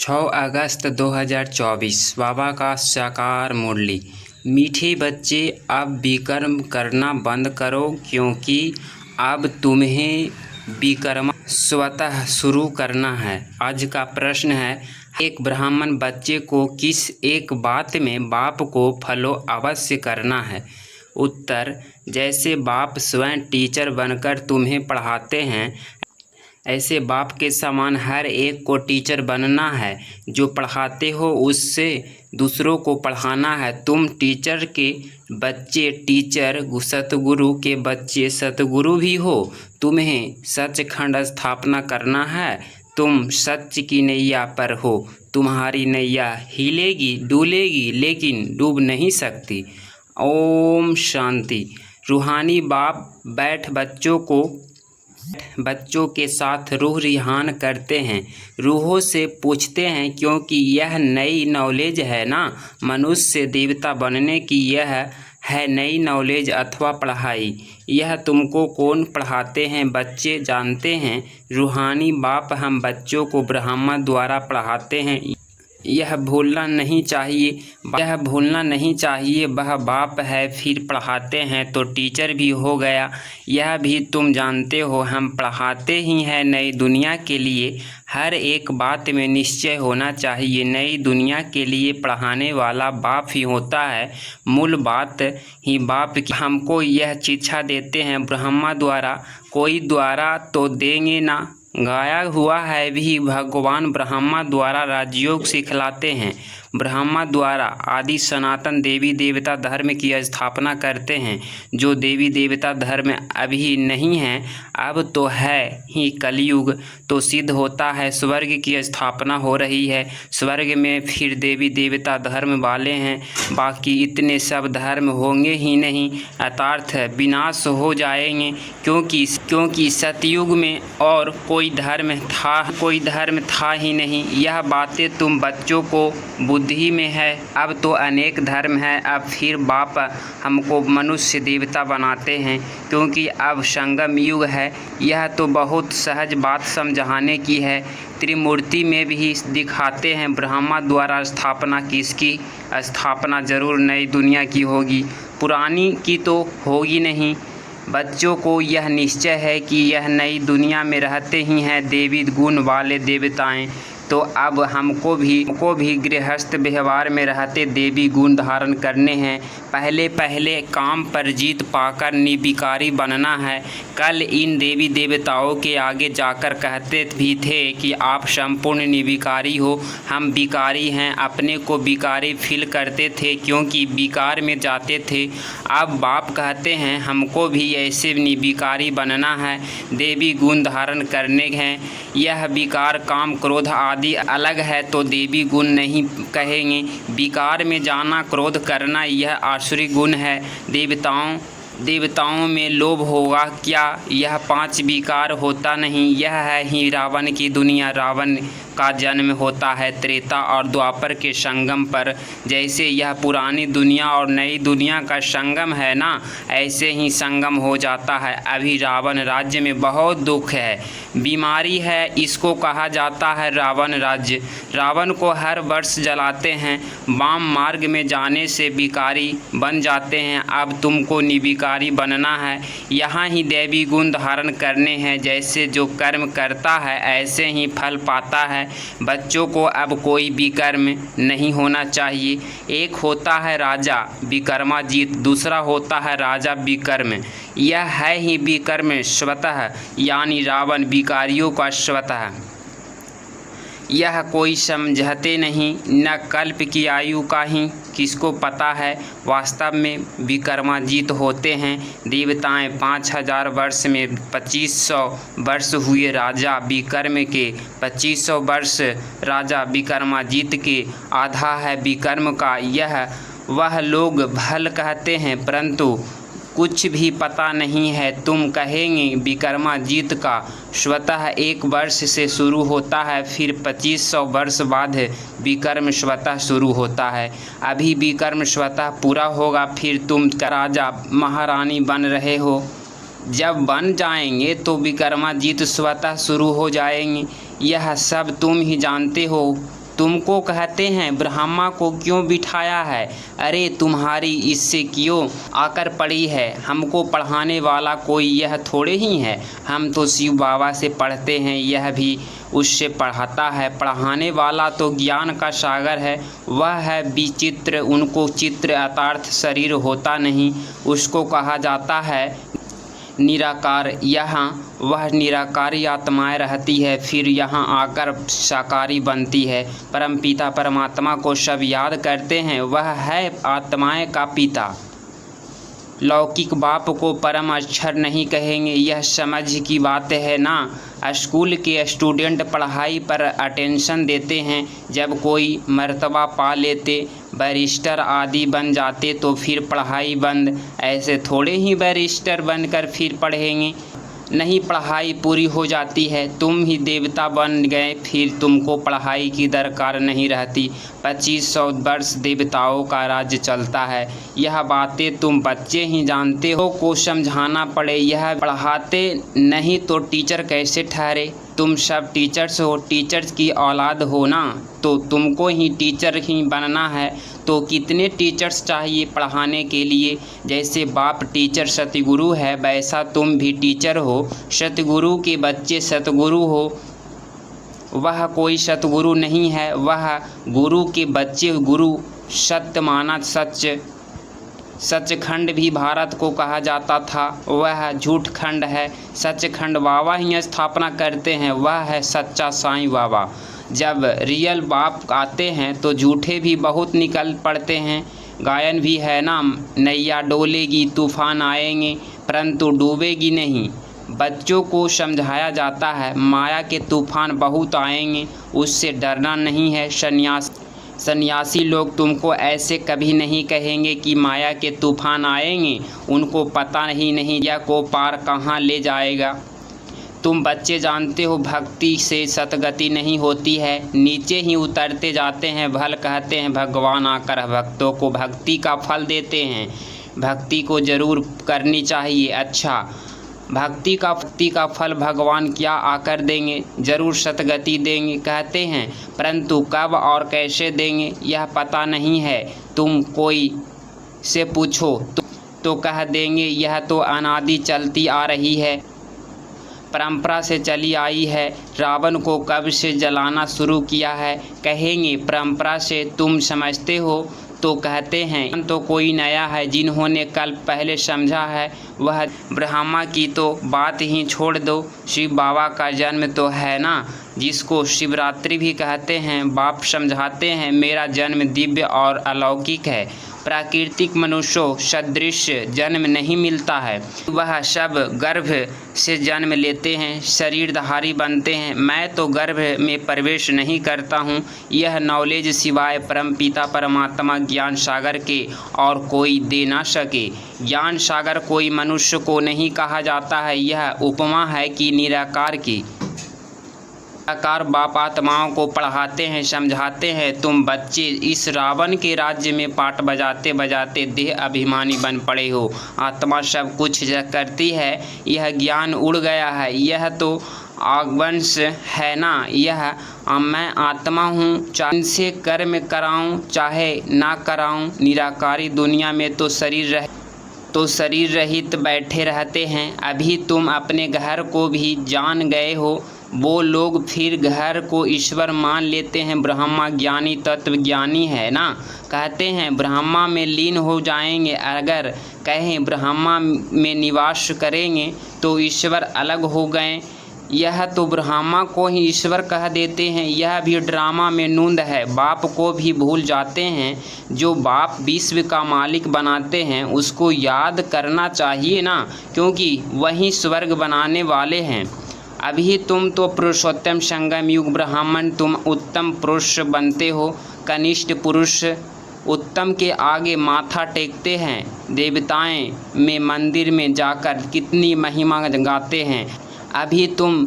6 अगस्त 2024 बाबा का साकार मुरली। मीठे बच्चे अब विकर्म करना बंद करो, क्योंकि अब तुम्हें विकर्म स्वतः शुरू करना है। आज का प्रश्न है, एक ब्राह्मण बच्चे को किस एक बात में बाप को फॉलो अवश्य करना है? उत्तर, जैसे बाप स्वयं टीचर बनकर तुम्हें पढ़ाते हैं, ऐसे बाप के समान हर एक को टीचर बनना है। जो पढ़ाते हो उससे दूसरों को पढ़ाना है। तुम टीचर के बच्चे टीचर, सतगुरु के बच्चे सतगुरु भी हो। तुम्हें सचखंड स्थापना करना है। तुम सच की नैया पर हो। तुम्हारी नैया हिलेगी डुलेगी, लेकिन डूब नहीं सकती। ओम शांति। रूहानी बाप बच्चों के साथ रूह रिहान करते हैं, रूहों से पूछते हैं, क्योंकि यह नई नॉलेज है ना। मनुष्य से देवता बनने की यह है नई नॉलेज अथवा पढ़ाई। यह तुमको कौन पढ़ाते हैं? बच्चे जानते हैं। रूहानी बाप हम बच्चों को ब्रह्मा द्वारा पढ़ाते हैं। यह भूलना नहीं चाहिए। वह बाप है, फिर पढ़ाते हैं तो टीचर भी हो गया। यह भी तुम जानते हो, हम पढ़ाते ही हैं नई दुनिया के लिए। हर एक बात में निश्चय होना चाहिए। नई दुनिया के लिए पढ़ाने वाला बाप ही होता है। मूल बात ही बाप की। हमको यह शिक्षा देते हैं ब्रह्मा द्वारा, कोई द्वारा तो देंगे ना। गाया हुआ है भी, भगवान ब्रह्मा द्वारा राजयोग सिखलाते हैं। ब्रह्मा द्वारा आदि सनातन देवी देवता धर्म की स्थापना करते हैं। जो देवी देवता धर्म अभी नहीं है, अब तो है ही। कलयुग तो सिद्ध होता है, स्वर्ग की स्थापना हो रही है। स्वर्ग में फिर देवी देवता धर्म वाले हैं। बाकी इतने सब धर्म होंगे ही नहीं, अर्थात विनाश हो जाएंगे, क्योंकि सतयुग में और कोई धर्म था ही नहीं। यह बातें तुम बच्चों को बुद्धि में है। अब तो अनेक धर्म है। अब फिर बाप हमको मनुष्य देवता बनाते हैं, क्योंकि अब संगम युग है। यह तो बहुत सहज बात समझाने की है। त्रिमूर्ति में भी दिखाते हैं ब्रह्मा द्वारा स्थापना किसकी? स्थापना जरूर नई दुनिया की होगी, पुरानी की तो होगी नहीं। बच्चों को यह निश्चय है कि यह नई दुनिया में रहते ही हैं देवी गुण वाले देवताएं। तो अब हमको भी गृहस्थ व्यवहार में रहते देवी गुण धारण करने हैं। पहले काम पर जीत पाकर निर्विकारी बनना है। कल इन देवी देवताओं के आगे जाकर कहते भी थे कि आप संपूर्ण निर्विकारी हो, हम विकारी हैं। अपने को विकारी फील करते थे, क्योंकि विकार में जाते थे। अब बाप कहते हैं हमको भी ऐसे निर्विकारी बनना है, देवी गुण धारण करने हैं। यह विकार काम क्रोध आदि अलग है तो देवी गुण नहीं कहेंगे। विकार में जाना, क्रोध करना, यह आसुरी गुण है। देवताओं में लोभ होगा क्या? यह 5 विकार होता नहीं। यह है ही रावण की दुनिया। रावण का जन्म होता है त्रेता और द्वापर के संगम पर। जैसे यह पुरानी दुनिया और नई दुनिया का संगम है ना, ऐसे ही संगम हो जाता है। अभी रावण राज्य में बहुत दुख है, बीमारी है, इसको कहा जाता है रावण राज्य। रावण को हर वर्ष जलाते हैं। वाम मार्ग में जाने से विकारी बन जाते हैं। अब तुमको निर्विकारी बनना है। यहाँ ही दैवी गुण धारण करने हैं। जैसे जो कर्म करता है ऐसे ही फल पाता है। बच्चों को अब कोई विकर्म नहीं होना चाहिए। एक होता है राजा विकर्माजीत, दूसरा होता है राजा विकर्म। यह है ही विकर्म स्वतः, यानी रावण विकारियों का स्वतः। यह कोई समझते नहीं, न कल्प की आयु का ही किसको पता है। वास्तव में विकर्माजीत होते हैं देवताएं। 5000 वर्ष में 2500 वर्ष हुए राजा विकर्म के। 2500 वर्ष राजा विकर्माजीत के, आधा है विकर्म का। यह वह लोग भल कहते हैं, परंतु कुछ भी पता नहीं है। तुम कहेंगे विकर्माजीत का स्वतः 1 वर्ष से शुरू होता है, फिर 2500 वर्ष बाद विकर्म स्वतः शुरू होता है। अभी विकर्म स्वतः पूरा होगा, फिर तुम राजा महारानी बन रहे हो। जब बन जाएंगे तो विकर्माजीत स्वतः शुरू हो जाएंगे। यह सब तुम ही जानते हो। तुमको कहते हैं ब्रह्मा को क्यों बिठाया है? अरे तुम्हारी इससे क्यों आकर पड़ी है? हमको पढ़ाने वाला कोई यह थोड़े ही है। हम तो शिव बाबा से पढ़ते हैं, यह भी उससे पढ़ाता है। पढ़ाने वाला तो ज्ञान का सागर है, वह है विचित्र। उनको चित्र यथार्थ शरीर होता नहीं, उसको कहा जाता है निराकार। यहाँ वह निराकारी आत्माएं रहती है, फिर यहाँ आकर साकारी बनती है। परमपिता परमात्मा को सब याद करते हैं, वह है आत्माएं का पिता। लौकिक बाप को परम अक्षर नहीं कहेंगे, यह समझ की बात है ना। स्कूल के स्टूडेंट पढ़ाई पर अटेंशन देते हैं, जब कोई मर्तबा पा लेते, बैरिस्टर आदि बन जाते तो फिर पढ़ाई बंद। ऐसे थोड़े ही बैरिस्टर बनकर फिर पढ़ेंगे, नहीं पढ़ाई पूरी हो जाती है, तुम ही देवता बन गए, फिर तुमको पढ़ाई की दरकार नहीं रहती। 2500 वर्ष देवताओं का राज्य चलता है, यह बातें तुम बच्चे ही जानते हो, को समझाना पड़े। यह पढ़ाते नहीं तो टीचर कैसे ठहरे? तुम सब टीचर्स हो, टीचर्स की औलाद हो ना, तो तुमको ही टीचर ही बनना है। तो कितने टीचर्स चाहिए पढ़ाने के लिए? जैसे बाप टीचर सतगुरु है, वैसा तुम भी टीचर हो। सतगुरु के बच्चे सतगुरु हो, वह कोई सतगुरु नहीं है, वह गुरु के बच्चे गुरु। सत्य माना सच, सचखंड भी भारत को कहा जाता था, वह झूठ खंड है। सचखंड बाबा ही स्थापना करते हैं, वह है सच्चा साईं बाबा। जब रियल बाप आते हैं तो झूठे भी बहुत निकल पड़ते हैं। गायन भी है ना, नैया डोलेगी तूफान आएंगे परंतु डूबेगी नहीं। बच्चों को समझाया जाता है माया के तूफान बहुत आएंगे, उससे डरना नहीं है। सन्यासी लोग तुमको ऐसे कभी नहीं कहेंगे कि माया के तूफान आएंगे, उनको पता ही नहीं यह को पार कहाँ ले जाएगा। तुम बच्चे जानते हो भक्ति से सतगति नहीं होती है, नीचे ही उतरते जाते हैं। भल कहते हैं भगवान आकर भक्तों को भक्ति का फल देते हैं, भक्ति को जरूर करनी चाहिए। अच्छा, भक्ति का फल भगवान क्या आकर देंगे? जरूर सतगति देंगे कहते हैं, परंतु कब और कैसे देंगे यह पता नहीं है। तुम कोई से पूछो तो कह देंगे यह तो अनादि चलती आ रही है, परंपरा से चली आई है। रावण को कब से जलाना शुरू किया है? कहेंगे परंपरा से। तुम समझते हो तो कहते हैं तो कोई नया है, जिन्होंने कल पहले समझा है वह ब्रह्मा की तो बात ही छोड़ दो। शिव बाबा का जन्म तो है ना, जिसको शिवरात्रि भी कहते हैं। बाप समझाते हैं मेरा जन्म दिव्य और अलौकिक है, प्राकृतिक मनुष्यों सदृश जन्म नहीं मिलता है। वह सब गर्भ से जन्म लेते हैं, शरीरधारी बनते हैं। मैं तो गर्भ में प्रवेश नहीं करता हूँ। यह नॉलेज सिवाय परमपिता परमात्मा ज्ञान सागर के और कोई दे ना सके। ज्ञान सागर कोई मनुष्य को नहीं कहा जाता है, यह उपमा है कि निराकार की। निराकार बाप आत्माओं को पढ़ाते हैं, समझाते हैं। तुम बच्चे इस रावण के राज्य में पाठ बजाते बजाते देह अभिमानी बन पड़े हो। आत्मा सब कुछ करती है, यह ज्ञान उड़ गया है। यह तो आगवंश है ना, यह मैं आत्मा हूँ, चाहे इनसे कर्म कराऊँ चाहे ना कराऊँ। निराकारी दुनिया में तो शरीर रहित बैठे रहते हैं। अभी तुम अपने घर को भी जान गए हो, वो लोग फिर घर को ईश्वर मान लेते हैं। ब्रह्मा ज्ञानी तत्व ज्ञानी है ना, कहते हैं ब्रह्मा में लीन हो जाएंगे। अगर कहें ब्रह्मा में निवास करेंगे तो ईश्वर अलग हो गए। यह तो ब्रह्मा को ही ईश्वर कह देते हैं, यह भी ड्रामा में नूंद है। बाप को भी भूल जाते हैं। जो बाप विश्व का मालिक बनाते हैं उसको याद करना चाहिए ना, क्योंकि वही स्वर्ग बनाने वाले हैं। अभी तुम तो पुरुषोत्तम संगम युग ब्राह्मण, तुम उत्तम पुरुष बनते हो। कनिष्ठ पुरुष उत्तम के आगे माथा टेकते हैं। देवताएं में मंदिर में जाकर कितनी महिमा गाते हैं। अभी तुम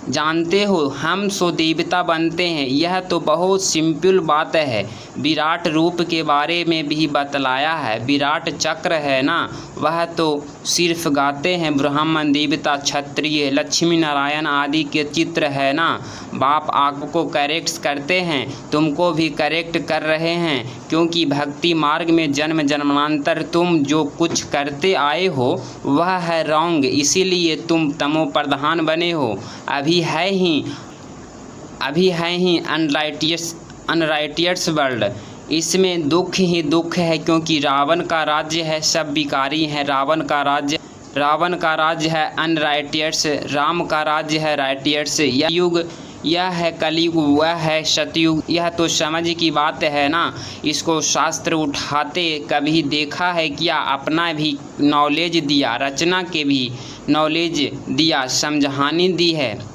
जानते हो हम सो देवता बनते हैं। यह तो बहुत सिंपल बात है। विराट रूप के बारे में भी बतलाया है। विराट चक्र है ना, वह तो सिर्फ गाते हैं। ब्राह्मण, देवता, क्षत्रिय, लक्ष्मी नारायण आदि के चित्र है ना। बाप आपको करेक्ट करते हैं, तुमको भी करेक्ट कर रहे हैं, क्योंकि भक्ति मार्ग में जन्म जन्मांतर तुम जो कुछ करते आए हो वह है रॉन्ग, इसीलिए तुम तमो प्रधान बने हो। अभी है ही अनराइटियस वर्ल्ड। इसमें दुख ही दुख है, क्योंकि रावण का राज्य है, सब विकारी हैं। रावण का राज्य है अनराइटियस, राम का राज्य है राइटियस। यह युग, यह है कलयुग, वह है सतयुग। यह तो समझ की बात है ना। इसको शास्त्र उठाते कभी देखा है क्या? अपना भी नॉलेज दिया, रचना के भी नॉलेज दिया, समझानी दी है।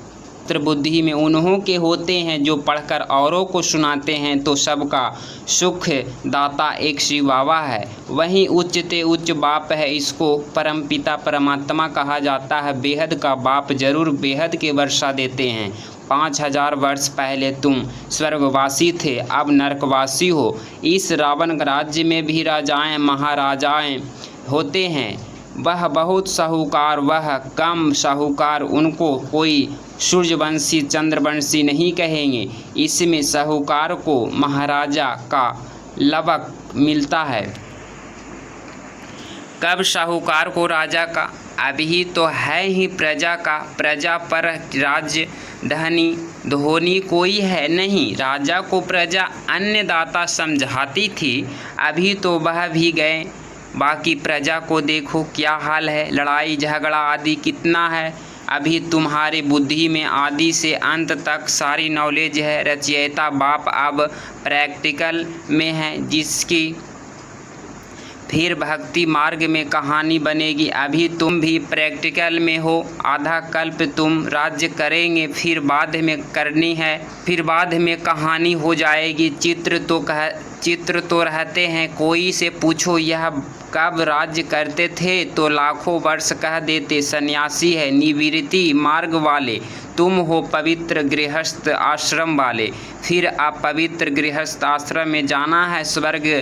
बुद्धि में उन्हों के होते हैं जो पढ़कर औरों को सुनाते हैं, तो सबका सुख दाता एक शिव बाबा है। वहीं उच्चते उच्च बाप है, इसको परमपिता परमात्मा कहा जाता है। बेहद का बाप जरूर बेहद के वर्षा देते हैं। 5000 वर्ष पहले तुम स्वर्गवासी थे, अब नरकवासी हो। इस रावण राज्य में भी राजाएं महाराजाएं होते हैं। वह बहुत साहूकार, वह कम साहूकार, उनको कोई सूर्यवंशी चंद्रवंशी नहीं कहेंगे। इसमें साहूकार को महाराजा का लवक मिलता है। कब साहूकार को राजा का? अभी तो है ही प्रजा का। प्रजा पर राज्य धोनी कोई है नहीं। राजा को प्रजा अन्नदाता समझाती थी, अभी तो वह भी गए। बाकी प्रजा को देखो क्या हाल है, लड़ाई झगड़ा आदि कितना है। अभी तुम्हारी बुद्धि में आदि से अंत तक सारी नॉलेज है। रचयिता बाप अब प्रैक्टिकल में है, जिसकी फिर भक्ति मार्ग में कहानी बनेगी। अभी तुम भी प्रैक्टिकल में हो। आधा कल्प तुम राज्य करेंगे, फिर बाद में कहानी हो जाएगी। चित्र तो रहते हैं। कोई से पूछो यह कब राज्य करते थे तो लाखों वर्ष कह देते। सन्यासी है निवृत्ति मार्ग वाले, तुम हो पवित्र गृहस्थ आश्रम वाले। फिर आप पवित्र गृहस्थ आश्रम में जाना है। स्वर्ग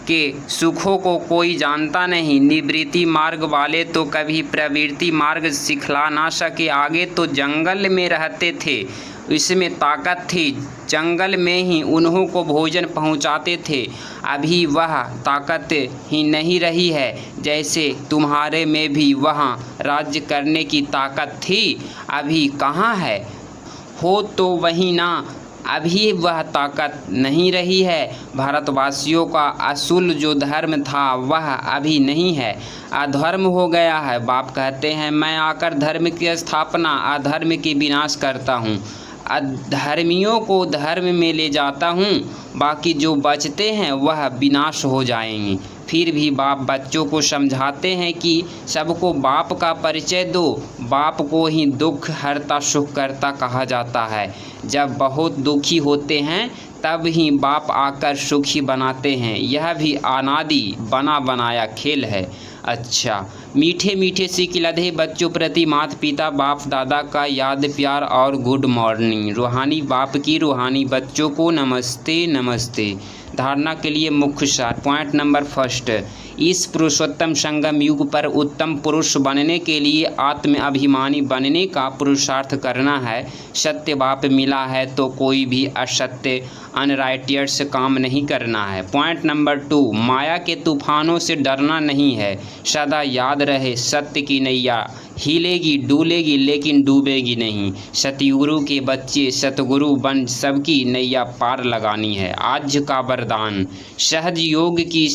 के सुखों को कोई जानता नहीं। निवृत्ति मार्ग वाले तो कभी प्रवृत्ति मार्ग सिखला ना सके। आगे तो जंगल में रहते थे, इसमें ताकत थी। जंगल में ही उन्हों को भोजन पहुंचाते थे। अभी वह ताकत ही नहीं रही है। जैसे तुम्हारे में भी वहाँ राज्य करने की ताकत थी, अभी कहाँ है? हो तो वही ना, अभी वह ताकत नहीं रही है। भारतवासियों का असूल जो धर्म था वह अभी नहीं है, अधर्म हो गया है। बाप कहते हैं मैं आकर धर्म की स्थापना, अधर्म की विनाश करता हूँ। अधर्मियों को धर्म में ले जाता हूँ, बाकी जो बचते हैं वह विनाश हो जाएंगे। फिर भी बाप बच्चों को समझाते हैं कि सबको बाप का परिचय दो। बाप को ही दुख हरता सुख करता कहा जाता है। जब बहुत दुखी होते हैं तब ही बाप आकर सुखी बनाते हैं। यह भी अनादि बना बनाया खेल है। अच्छा, मीठे मीठे से खिलते बच्चों प्रति माता पिता बाप दादा का याद प्यार और गुड मॉर्निंग। रूहानी बाप की रूहानी बच्चों को नमस्ते नमस्ते। धारणा के लिए मुख्य सार। पॉइंट नंबर फर्स्ट, इस पुरुषोत्तम संगम युग पर उत्तम पुरुष बनने के लिए आत्म अभिमानी बनने का पुरुषार्थ करना है। सत्य बाप मिला है तो कोई भी असत्य अनराइटियस काम नहीं करना है। पॉइंट नंबर 2, माया के तूफानों से डरना नहीं है। सदा याद रहे सत्य की नैया हिलेगी डुलेगी लेकिन डूबेगी नहीं। सतगुरु के बच्चे सतगुरु बन सबकी नैया पार लगानी है। आज का वरदान, सहज योग की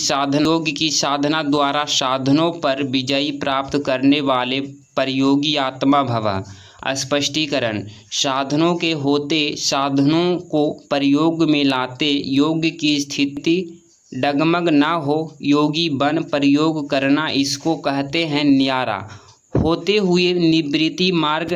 साधना द्वारा साधनों पर विजय प्राप्त करने वाले परयोगी आत्मा भव। स्पष्टीकरण, साधनों के होते साधनों को प्रयोग में लाते योग की स्थिति डगमग ना हो योगी बन प्रयोग करना, इसको कहते हैं न्यारा। होते हुए निवृत्ति मार्ग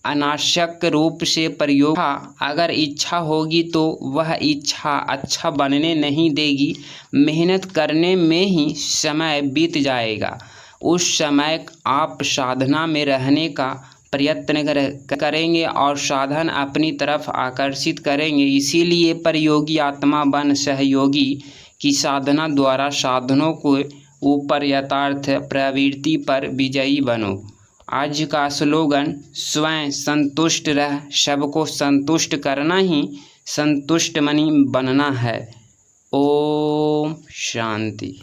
अनावश्यक रूप से प्रयोग, अगर इच्छा होगी तो वह इच्छा अच्छा बनने नहीं देगी। मेहनत करने में ही समय बीत जाएगा। उस समय आप साधना में रहने का प्रयत्न करेंगे और साधन अपनी तरफ आकर्षित करेंगे। इसीलिए परयोगी आत्मा बन सहयोगी की साधना द्वारा साधनों को ऊपर यथार्थ प्रवृत्ति पर विजयी बनो। आज का स्लोगन स्वयं संतुष्ट रह, सबको संतुष्ट करना ही संतुष्ट मनी बनना है। ओम शांति।